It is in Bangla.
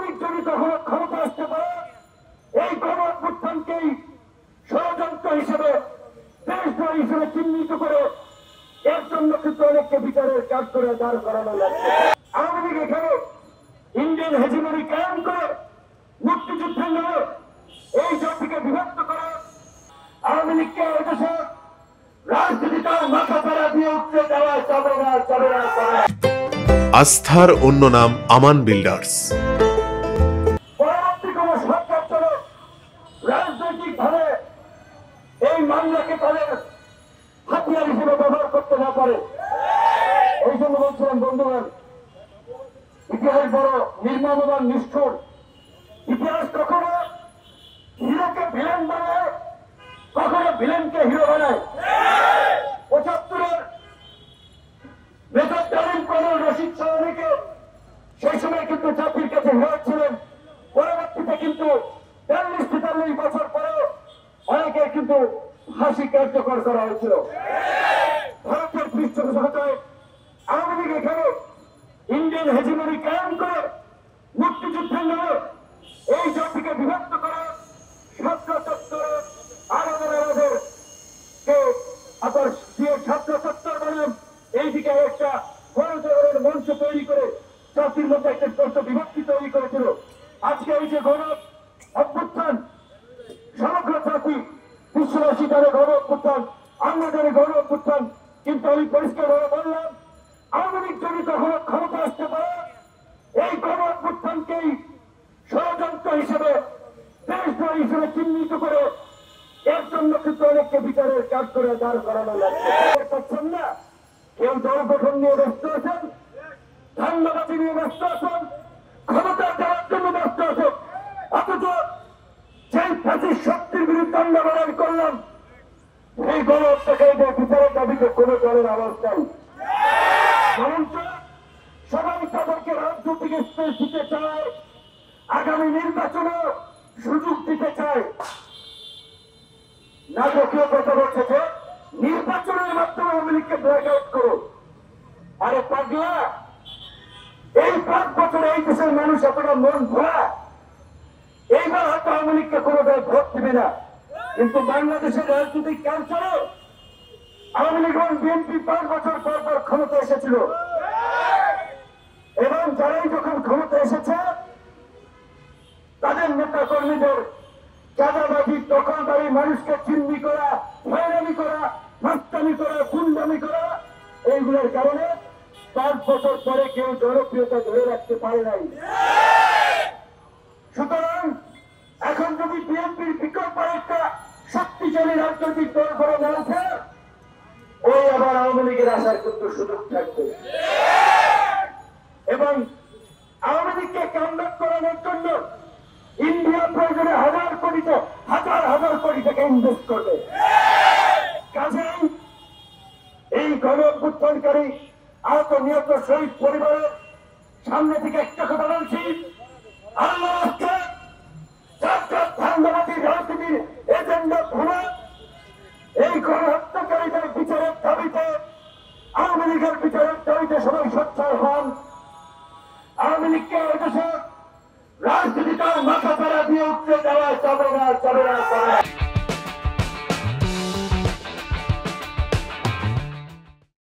লীগ যদি কখনো ক্ষমতা আসতে পারে, এই গণ অভ্যুত্থানকেই ষড়যন্ত্র হিসেবে, দেশদ্রোহী হিসেবে চিহ্নিত করে এর জন্য কিন্তু অনেককে বিচারের কাজ করে দাঁড় করানো লাগবে। আওয়ামী লীগ এখানে ইন্ডিয়ান হেজিমনি কায়েম করে মুক্তিযুদ্ধের নামে এই জাতিকে বিভক্ত করে আওয়ামী লীগকে এদেশে রাজনীতিটার মাথা ছাড়া দিয়ে উঠতে দেওয়া যাবে না, যাবে না, যাবে না। আস্থার অন্য নাম আমান বিল্ডার্স। পরবর্তী কোন সরকার যেন রাজনৈতিক ভাবে এই মামলাকে তাদের হাতিয়ার হিসেবে ব্যবহার করতে না পারে। এই জন্য বলছিলাম বন্ধুগণ, ইতিহাস বড় নির্মম এবং নিষ্ঠুর। ইতিহাস কখনো হিরোকে ভিলেন বানায়, কখনো ভিলেনকে হিরো বানায়। 75-এর মেজর জেনারেল কর্নেল রশিদ সাহেবকে সেই সময় কিন্তু জাতির কাছে হিরো ছিলেন। পরবর্তীতে কিন্তু 43-43 বছর পরেও অনেকে কিন্তু ফাঁসি কার্যকর করা হয়েছিল। ভারতের পৃষ্ঠপোষকতায় আওয়ামী লীগ এখানে ইন্ডিয়ান হেজিমনি কায়েম করে মুক্তিযুদ্ধের নামে এই জাতিকে বিভক্ত করে ছাত্র চত্বর আরবের আবার দিয়ে ছাত্র চত্বর বানান এইদিকে একটা গণজাগরণের মঞ্চ তৈরি করে জাতির মধ্যে একটা স্পষ্ট বিভক্তি তৈরি করেছিল। আজকে এই যে গণ অভ্যুত্থান, সমগ্র জাতি বিশ্ববাসী জানে গণ অভ্যুত্থান, আমরা জানি গণ অভ্যুত্থান, কিন্তু আমি পরিষ্কারভাবে বললাম আওয়ামী লীগ যদি কখনো ক্ষমতা আসতে পারে, এই গণ অভ্যুত্থানকেই ষড়যন্ত্র হিসেবে, দেশদ্রোহী হিসেবে চিহ্নিত করে এর জন্য কিন্তু অনেককে বিচারের কাজ করে দাঁড় করানো লাগবে। পাচ্ছেন না, কেউ দল গঠন নিয়ে ব্যস্ত আছেন, ধান্দাবাজি নিয়ে ব্যস্ত আছেন, ক্ষমতা দেওয়ার জন্য ব্যস্ত আছেন। অথচ সেই ফাঁসির শক্তির বিরুদ্ধে আমরা লড়াই করলাম, এই গণ হত্যাকারীদের বিচারের দাবিতে কোনো দলের আওয়াজ নাই। বরঞ্চ সবাই তাদেরকে রাজনৈতিক স্পেস দিতে চায়, আগামী নির্বাচনে সুযোগ দিতে চায়। নাটকীয় কথা বলছে যে নির্বাচনের মাধ্যমে আওয়ামী লীগকে ব্ল্যাক আউট করো। আরে পাগলা, এই 5 বছরে এই দেশের মানুষ এতটা মন ভরা, এইবার হয়তো আওয়ামী লীগকে কোনো দল ভোট দিবে না, কিন্তু বাংলাদেশের রাজনৈতিক কালচারে আওয়ামী লীগ এবং বিএনপি 5 বছর পর পর ক্ষমতা এসেছিল এবং যারাই যখন ক্ষমতা এসেছে তাদের নেতা কর্মীদের চাঁদাবাজি, দখলদারি, মানুষকে চিহ্নি করা, হয়রানি করা, মাস্তানি করা, গুন্ডামি করা, এইগুলোর কারণে 5 বছর পরে কেউ জনপ্রিয়তা ধরে রাখতে পারে নাই। সুতরাং এখন যদি বিএনপির বিকল্প একটা শক্তিশালী রাজনৈতিক দল করে না ওঠে, ওই আবার আওয়ামী লীগের আসার কিন্তু সুযোগ থাকবে। এবং আওয়ামী লীগকে কামব্যাক করানোর জন্য ইন্ডিয়া প্রয়োজনে হাজার কোটি টাকা ইনভেস্ট করবে। কাজেই এই গণ অভ্যুত্থানকারী আহত নিহত শহীদ পরিবারের সামনে থেকে একটা কথা বলছি, আল্লাহকে ধান্দাবাদী রাজনীতির এজেন্ডা ভুলে এই গণ হত্যাকারীদের বিচারের দাবিতে আওয়ামী লীগের বিচার